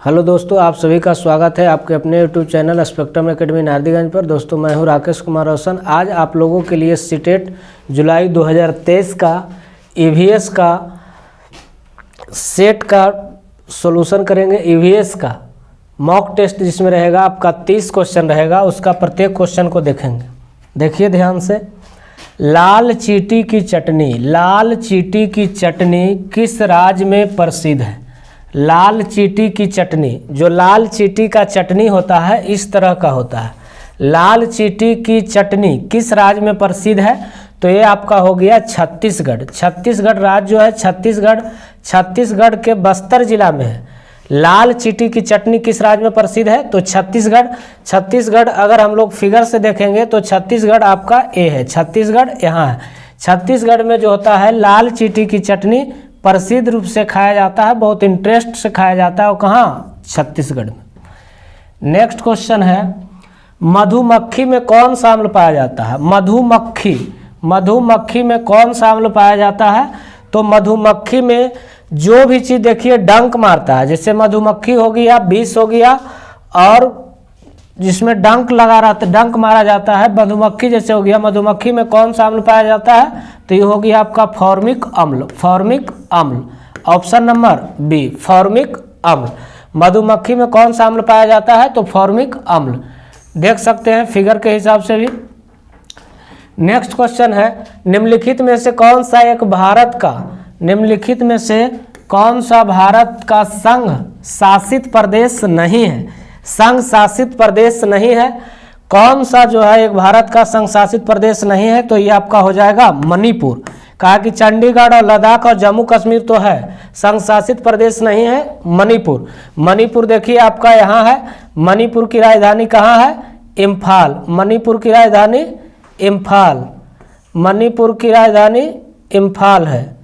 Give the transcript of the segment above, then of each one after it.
Hello दोस्तों, आप सभी का स्वागत है आपके अपने YouTube channel spectrum academy Nardiganj पर। दोस्तों मैं हूं राकेश कुमार रोशन। आज आप लोगों के लिए सीटेट जुलाई 2023 का ईवीएस का सेट का सॉल्यूशन करेंगे। ईवीएस का मॉक टेस्ट जिसमें रहेगा आपका 30 क्वेश्चन रहेगा, उसका प्रत्येक क्वेश्चन को देखेंगे। देखिए ध्यान से। लाल चींटी की चटनी, लाल चींटी की चटनी किस राज्य में प्रसिद्ध है? लाल चींटी की चटनी, जो लाल चींटी का चटनी होता है इस तरह का होता है। लाल चींटी की चटनी किस राज्य में प्रसिद्ध है? तो ये आपका हो गया छत्तीसगढ़। छत्तीसगढ़ राज्य जो है छत्तीसगढ़ के बस्तर जिला में है। लाल चींटी की चटनी किस राज्य में प्रसिद्ध है? तो छत्तीसगढ़। छत्तीसगढ़ अगर हम लोग फिगर से देखेंगे तो छत्तीसगढ़ आपका ए है, छत्तीसगढ़ यहाँ है। छत्तीसगढ़ में जो होता है लाल चींटी की चटनी प्रसिद्ध रूप से खाया जाता है, बहुत इंटरेस्ट से खाया जाता है। वो कहाँ? छत्तीसगढ़ में। नेक्स्ट क्वेश्चन है, मधुमक्खी में कौन सा अम्ल पाया जाता है? मधुमक्खी में कौन सा अम्ल पाया जाता है? तो मधुमक्खी में जो भी चीज़ देखिए डंक मारता है, जैसे मधुमक्खी हो गया, विष हो गया, और जिसमें डंक लगा रहता है, डंक मारा जाता है, मधुमक्खी जैसे हो गया। मधुमक्खी में कौन सा अम्ल पाया जाता है? तो ये हो गया आपका फॉर्मिक अम्ल। फॉर्मिक अम्ल, ऑप्शन नंबर बी, फॉर्मिक अम्ल। मधुमक्खी में कौन सा अम्ल पाया जाता है? तो फॉर्मिक अम्ल। देख सकते हैं फिगर के हिसाब से भी। नेक्स्ट क्वेश्चन है, निम्नलिखित में से कौन सा एक भारत का, निम्नलिखित में से कौन सा भारत का संघ शासित प्रदेश नहीं है? संघ शासित प्रदेश नहीं है। कौन सा जो है एक भारत का संघ शासित प्रदेश नहीं है? तो ये आपका हो जाएगा मणिपुर। कहा कि चंडीगढ़ और लद्दाख और जम्मू कश्मीर तो है, संघ शासित प्रदेश नहीं है मणिपुर। मणिपुर देखिए आपका यहाँ है। मणिपुर की राजधानी कहाँ है? इम्फाल। मणिपुर की राजधानी इम्फाल। मणिपुर की राजधानी इम्फाल है।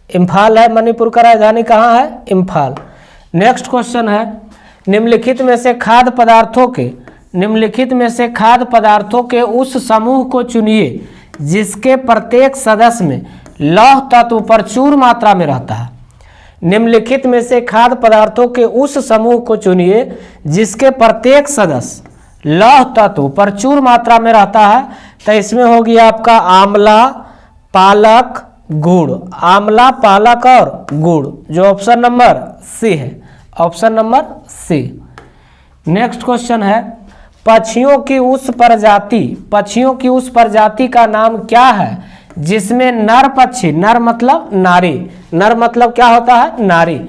इम्फाल है मणिपुर का राजधानी। कहाँ है? इम्फाल। नेक्स्ट क्वेश्चन है, निम्नलिखित में से खाद्य पदार्थों के उस समूह को चुनिए जिसके प्रत्येक सदस्य में लौह तत्व प्रचुर मात्रा में रहता है। निम्नलिखित में से खाद्य पदार्थों के उस समूह को चुनिए जिसके प्रत्येक सदस्य लौह तत्व प्रचुर मात्रा में रहता है। तो इसमें हो गया आपका आंवला, पालक, गुड़। आंवला, पालक और गुड़, जो ऑप्शन नंबर सी है, option number C. Next question है, पक्षियों की उस प्रजाति का नाम क्या है जिसमें नर पक्षी, नर मतलब नारी, नर मतलब क्या होता है? नारी।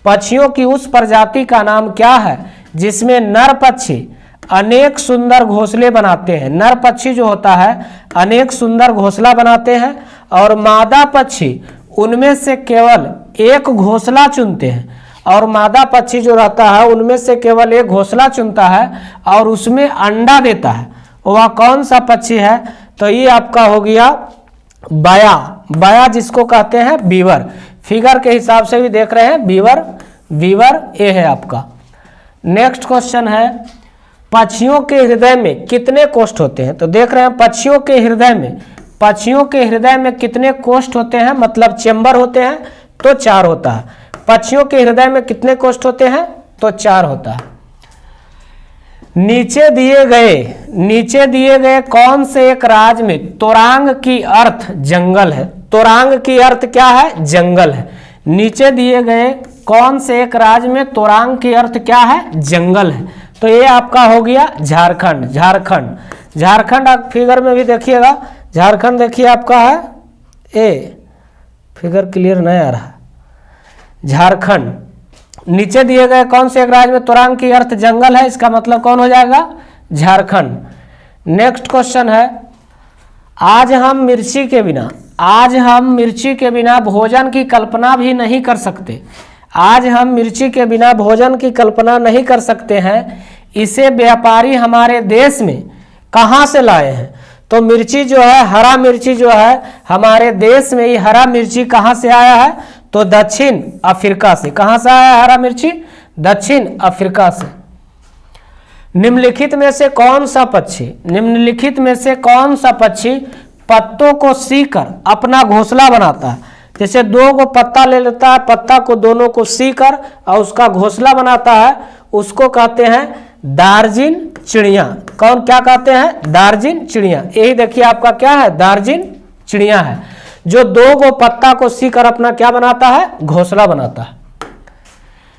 पक्षियों की उस प्रजाति का नाम क्या है जिसमें नर पक्षी अनेक सुंदर घोंसले बनाते हैं? नर पक्षी जो होता है अनेक सुंदर घोंसला बनाते हैं, और मादा पक्षी उनमें से केवल एक घोंसला चुनते हैं। और मादा पक्षी जो रहता है उनमें से केवल एक घोंसला चुनता है और उसमें अंडा देता है। वह कौन सा पक्षी है? तो ये आपका हो गया बया। बया जिसको कहते हैं बीवर। फिगर के हिसाब से भी देख रहे हैं, बीवर, बीवर ये है आपका। नेक्स्ट क्वेश्चन है, पक्षियों के हृदय में कितने कोष्ठ होते हैं? तो देख रहे हैं पक्षियों के हृदय में कितने कोष्ठ होते हैं, मतलब चेंबर होते हैं, तो 4 होता है। पक्षियों के हृदय में कितने कोष्ठ होते हैं? तो 4 होता है। नीचे दिए गए कौन से एक राज्य में तोरांग की अर्थ जंगल है? तोरांग की अर्थ क्या है? जंगल है। नीचे दिए गए कौन से एक राज्य में तोरांग की अर्थ क्या है? जंगल है। तो ये आपका हो गया झारखंड। झारखंड आप फिगर में भी देखिएगा, झारखंड देखिए आपका है ए, फिगर क्लियर नहीं आ रहा। झारखंड। नीचे दिए गए कौन से एक राज्य में तोरांग की अर्थ जंगल है, इसका मतलब कौन हो जाएगा? झारखंड। नेक्स्ट क्वेश्चन है, आज हम मिर्ची के बिना भोजन की कल्पना भी नहीं कर सकते। आज हम मिर्ची के बिना भोजन की कल्पना नहीं कर सकते हैं। इसे व्यापारी हमारे देश में कहाँ से लाए हैं? तो मिर्ची जो है, हरा मिर्ची जो है हमारे देश में, ये हरा मिर्ची कहाँ से आया है? तो दक्षिण अफ्रीका से। कहाँ से आया हरा मिर्ची? दक्षिण अफ्रीका से। निम्नलिखित में से कौन सा पक्षी पत्तों को सीकर अपना घोंसला बनाता है? जैसे दो को पत्ता ले लेता है, पत्ता को दोनों को सी कर और उसका घोंसला बनाता है, उसको कहते हैं दार्जिन चिड़िया। कौन, क्या कहते हैं? दार्जिन चिड़िया। यही देखिए आपका क्या है? दार्जिन चिड़िया है, जो दो को पत्ता को सी कर अपना क्या बनाता है? घोंसला बनाता है।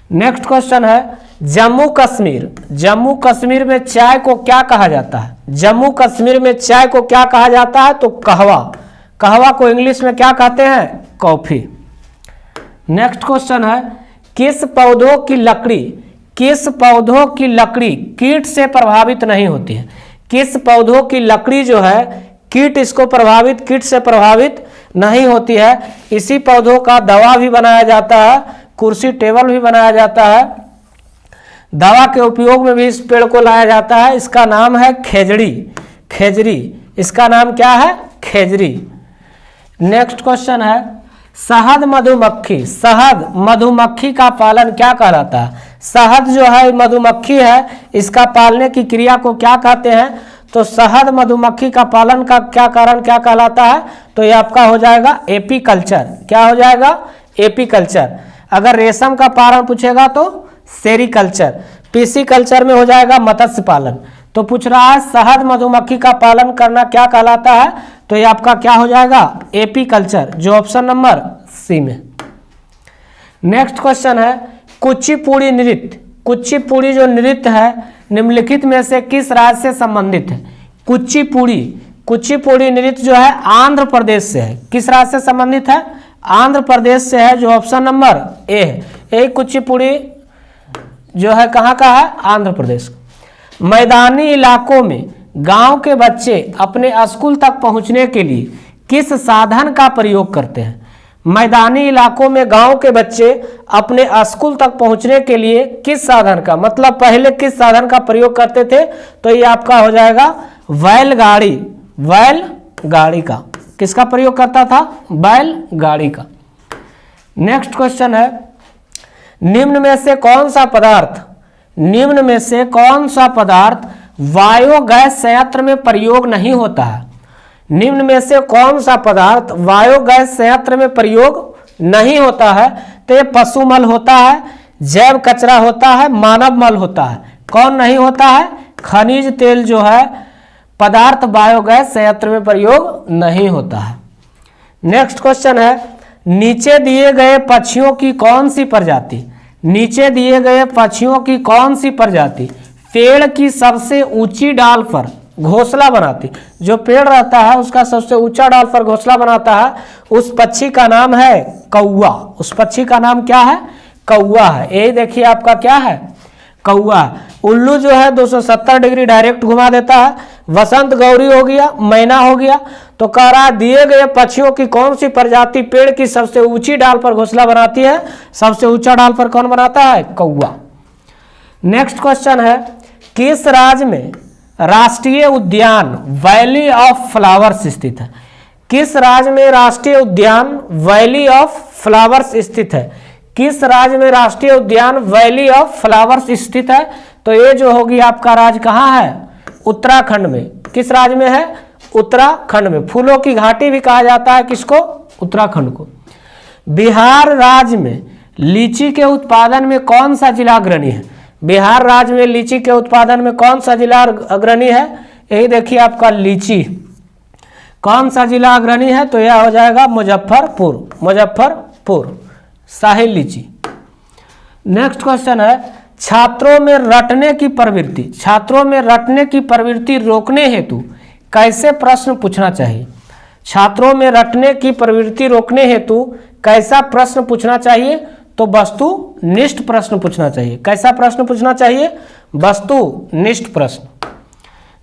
नेक्स्ट क्वेश्चन है जम्मू कश्मीर। जम्मू कश्मीर में चाय को क्या कहा जाता है? जम्मू कश्मीर में चाय को क्या कहा जाता है? तो कहवा। कहवा को इंग्लिश में क्या कहते हैं? कॉफी। नेक्स्ट क्वेश्चन है किस पौधों की लकड़ी, किस पौधों की लकड़ी कीट से प्रभावित नहीं होती है? किस पौधों की लकड़ी जो है कीट इसको प्रभावित, कीट से प्रभावित नहीं होती है? इसी पौधों का दवा भी बनाया जाता है, कुर्सी टेबल भी बनाया जाता है, दवा के उपयोग में भी इस पेड़ को लाया जाता है। इसका नाम है खेजड़ी। खेजड़ी, इसका नाम क्या है? खेजड़ी। नेक्स्ट क्वेश्चन है शहद मधुमक्खी। शहद मधुमक्खी का पालन क्या कहलाता है? शहद जो है मधुमक्खी है, इसका पालने की क्रिया को क्या कहते हैं? तो शहद मधुमक्खी का पालन का क्या कारण क्या कहलाता है? तो ये आपका हो जाएगा एपीकल्चर। क्या हो जाएगा? एपीकल्चर। अगर रेशम का पालन पूछेगा तो सेरीकल्चर। पीसीकल्चर में हो जाएगा मत्स्य पालन। तो पूछ रहा है शहद मधुमक्खी का पालन करना क्या कहलाता है? तो ये आपका क्या हो जाएगा? एपीकल्चर, जो ऑप्शन नंबर सी में। नेक्स्ट क्वेश्चन है कुचिपुड़ी नृत्य। कुचिपुड़ी जो नृत्य है निम्नलिखित में से किस राज्य से संबंधित है? कुचिपुड़ी, कुचिपुड़ी नृत्य जो है आंध्र प्रदेश से है। किस राज्य से संबंधित है? आंध्र प्रदेश से है, जो ऑप्शन नंबर ए है। यही कुचिपुड़ी जो है कहाँ का है? आंध्र प्रदेश। मैदानी इलाकों में गांव के बच्चे अपने स्कूल तक पहुंचने के लिए किस साधन का प्रयोग करते हैं? मैदानी इलाकों में गांव के बच्चे अपने स्कूल तक पहुंचने के लिए किस साधन का, मतलब पहले किस साधन का प्रयोग करते थे? तो ये आपका हो जाएगा बैलगाड़ी। बैलगाड़ी का किसका प्रयोग करता था? बैलगाड़ी का। नेक्स्ट क्वेश्चन है निम्न में से कौन सा पदार्थ, निम्न में से कौन सा पदार्थ बायोगैस संयंत्र में प्रयोग नहीं होता है? निम्न में से कौन सा पदार्थ बायोगैस संयंत्र में प्रयोग नहीं होता है? तो ये पशु मल होता है, जैव कचरा होता है, मानव मल होता है। कौन नहीं होता है? खनिज तेल जो है पदार्थ बायोगैस संयंत्र में प्रयोग नहीं होता है। नेक्स्ट क्वेश्चन है नीचे दिए गए पक्षियों की कौन सी प्रजाति, नीचे दिए गए पक्षियों की कौन सी प्रजाति पेड़ की सबसे ऊंची डाल पर घोंसला बनाती? जो पेड़ रहता है उसका सबसे ऊंचा डाल पर घोंसला बनाता है, उस पक्षी का नाम है कौवा। उस पक्षी का नाम क्या है? कौवा है। यही देखिए आपका क्या है? कौवा। उल्लू जो है 270 डिग्री डायरेक्ट घुमा देता है। वसंत गौरी हो गया, मैना हो गया। तो कह रहा दिए गए पक्षियों की कौन सी प्रजाति पेड़ की सबसे ऊंची डाल पर घोंसला बनाती है? सबसे ऊंचा डाल पर कौन बनाता है? कौवा। नेक्स्ट क्वेश्चन है किस राज्य में राष्ट्रीय उद्यान वैली ऑफ फ्लावर्स स्थित है? किस राज्य में राष्ट्रीय उद्यान वैली ऑफ फ्लावर्स स्थित है? किस राज्य में राष्ट्रीय उद्यान वैली ऑफ फ्लावर्स स्थित है? तो ये जो होगी आपका राज्य कहाँ है? उत्तराखंड में। किस राज्य में है? उत्तराखंड में। फूलों की घाटी भी कहा जाता है किसको? उत्तराखंड को। बिहार राज्य में लीची के उत्पादन में कौन सा जिला अग्रणी है? बिहार राज्य में लीची के उत्पादन में कौन सा जिला अग्रणी है? यही देखिए आपका लीची। कौन सा जिला अग्रणी है? तो यह हो जाएगा मुजफ्फरपुर। मुजफ्फरपुर शाही लीची। नेक्स्ट क्वेश्चन है छात्रों में रटने की प्रवृत्ति, छात्रों में रटने की प्रवृत्ति रोकने हेतु कैसे प्रश्न पूछना चाहिए? छात्रों में रटने की प्रवृत्ति रोकने हेतु कैसा प्रश्न पूछना चाहिए? तो वस्तुनिष्ठ प्रश्न पूछना चाहिए। कैसा प्रश्न पूछना चाहिए? वस्तुनिष्ठ प्रश्न।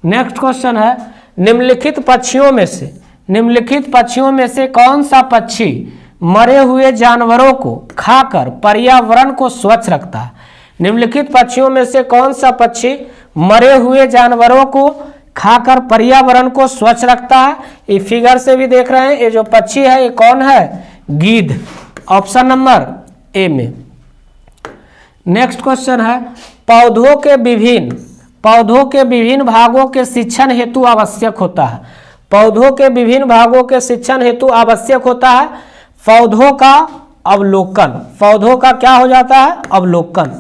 नेक्स्ट क्वेश्चन है निम्नलिखित पक्षियों में से, निम्नलिखित पक्षियों में से कौन सा पक्षी मरे हुए जानवरों को खाकर पर्यावरण को स्वच्छ रखता है? निम्नलिखित पक्षियों में से कौन सा पक्षी मरे हुए जानवरों को खाकर पर्यावरण को स्वच्छ रखता है? ये फिगर से भी देख रहे हैं, ये जो पक्षी है ये कौन है? गीध। ऑप्शन नंबर ए में। नेक्स्ट क्वेश्चन है पौधों के विभिन्न भागों के शिक्षण हेतु आवश्यक होता है। पौधों के विभिन्न भागों के शिक्षण हेतु आवश्यक होता है पौधों का अवलोकन, पौधों का क्या हो जाता है? अवलोकन।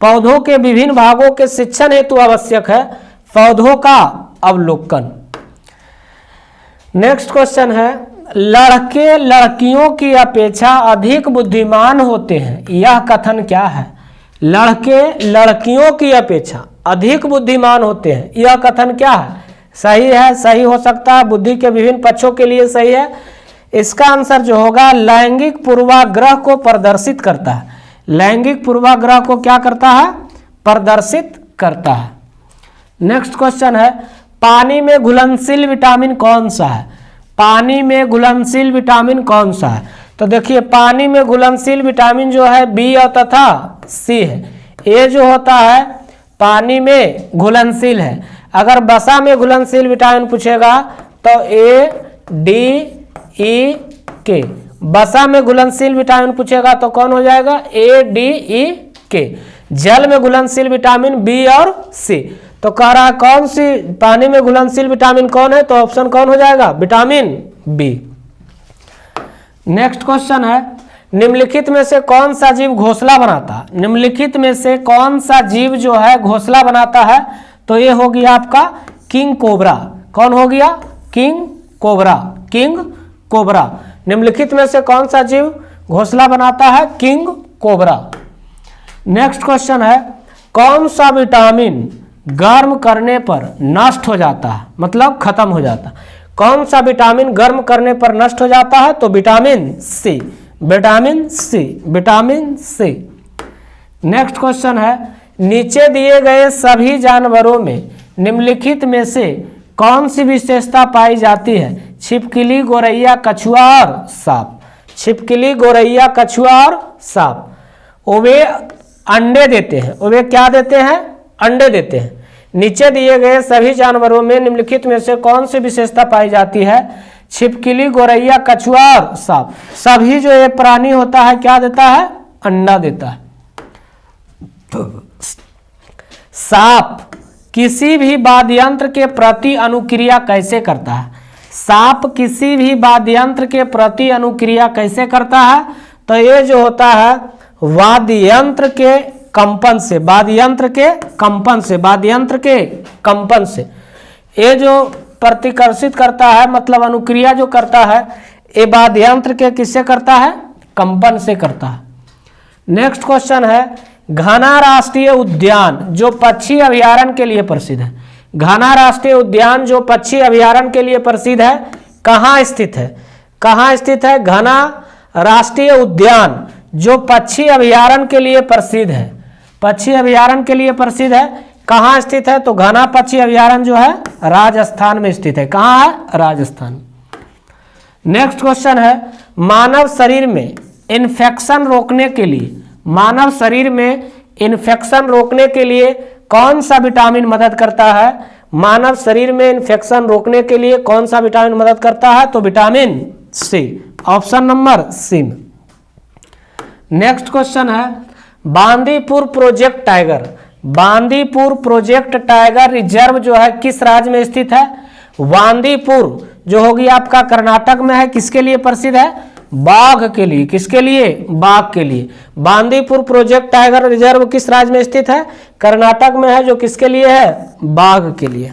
पौधों के विभिन्न भागों के शिक्षण हेतु आवश्यक है पौधों का अवलोकन। नेक्स्ट क्वेश्चन है, लड़के लड़कियों की अपेक्षा अधिक बुद्धिमान होते हैं, यह कथन क्या है? लड़के लड़कियों की अपेक्षा अधिक बुद्धिमान होते हैं, यह कथन क्या है? सही है, सही हो सकता है, बुद्धि के विभिन्न पक्षों के लिए सही है। इसका आंसर जो होगा लैंगिक पूर्वाग्रह को प्रदर्शित करता है। लैंगिक पूर्वाग्रह को क्या करता है? प्रदर्शित करता है। नेक्स्ट क्वेश्चन है, पानी में घुलनशील विटामिन कौन सा है? पानी में घुलनशील विटामिन कौन सा है? तो देखिए पानी में घुलनशील विटामिन जो है बी और तथा सी है। ए जो होता है पानी में घुलनशील है। अगर बसा में घुलनशील विटामिन पूछेगा तो ए डी ई के, बसा में घुलनशील विटामिन पूछेगा तो कौन हो जाएगा? ए डी ई के। जल में घुलनशील विटामिन बी और सी। तो कह रहा है कौन सी पानी में घुलनशील विटामिन कौन है? तो ऑप्शन कौन हो जाएगा? Vitamin B. नेक्स्ट क्वेश्चन है, निम्नलिखित में से कौन सा जीव घोंसला बनाता है? निम्नलिखित में से कौन सा जीव जो है घोंसला बनाता है? तो ये हो गया आपका किंग कोबरा। कौन हो गया? King cobra. King cobra. निम्नलिखित में से कौन सा जीव घोंसला बनाता है? King cobra. नेक्स्ट क्वेश्चन है, कौन सा विटामिन गर्म करने पर नष्ट हो जाता है, मतलब खत्म हो जाता है? कौन सा विटामिन गर्म करने पर नष्ट हो जाता है? तो vitamin C. Vitamin C. Vitamin C. Next question है, नीचे दिए गए सभी जानवरों में निम्नलिखित में से कौन सी विशेषता पाई जाती है? छिपकली, गोरैया, कछुआ और सांप। छिपकली, गोरैया, कछुआ और सांप। वे अंडे देते हैं। वे क्या देते हैं? अंडे देते हैं। नीचे दिए गए सभी जानवरों में निम्नलिखित में से कौन सी विशेषता पाई जाती है? छिपकली, गोरैया, कछुआ और सांप। सभी जो ये प्राणी होता है क्या देता है? अंडा देता है। सांप किसी भी वाद्ययंत्र के प्रति अनुक्रिया कैसे करता है? सांप किसी भी वाद्ययंत्र के प्रति अनुक्रिया कैसे करता है? तो ये जो होता है वाद्ययंत्र के कंपन से, वाद्ययंत्र के कंपन से, वाद्ययंत्र के कंपन से ये जो प्रतिकर्षित करता है, मतलब अनुक्रिया जो करता है, ये वाद्ययंत्र के किससे करता है? कंपन से करता है। नेक्स्ट क्वेश्चन है, घना राष्ट्रीय उद्यान जो पक्षी अभयारण्य के लिए प्रसिद्ध है, घना राष्ट्रीय उद्यान जो पक्षी अभयारण्य के लिए प्रसिद्ध है, कहाँ स्थित है? कहाँ स्थित है? घना राष्ट्रीय उद्यान जो पक्षी अभयारण्य के लिए प्रसिद्ध है, पक्षी अभयारण्य के लिए प्रसिद्ध है, कहाँ स्थित है? तो घना पक्षी अभयारण्य जो है राजस्थान में स्थित है। कहाँ है? राजस्थान। नेक्स्ट क्वेश्चन है, मानव शरीर में इन्फेक्शन रोकने के लिए, मानव शरीर में इन्फेक्शन रोकने के लिए कौन सा विटामिन मदद करता है? मानव शरीर में इन्फेक्शन रोकने के लिए कौन सा विटामिन मदद करता है? तो vitamin C. Option number C. Next question है, Bandipur project tiger, Bandipur project tiger reserve जो है किस राज्य में स्थित है? बांदीपुर जो होगी आपका कर्नाटक में है। किसके लिए प्रसिद्ध है? बाघ के लिए। किसके लिए? बाघ के लिए। बांदीपुर प्रोजेक्ट टाइगर रिजर्व किस राज्य में स्थित है? कर्नाटक में है, जो किसके लिए है? बाघ के लिए।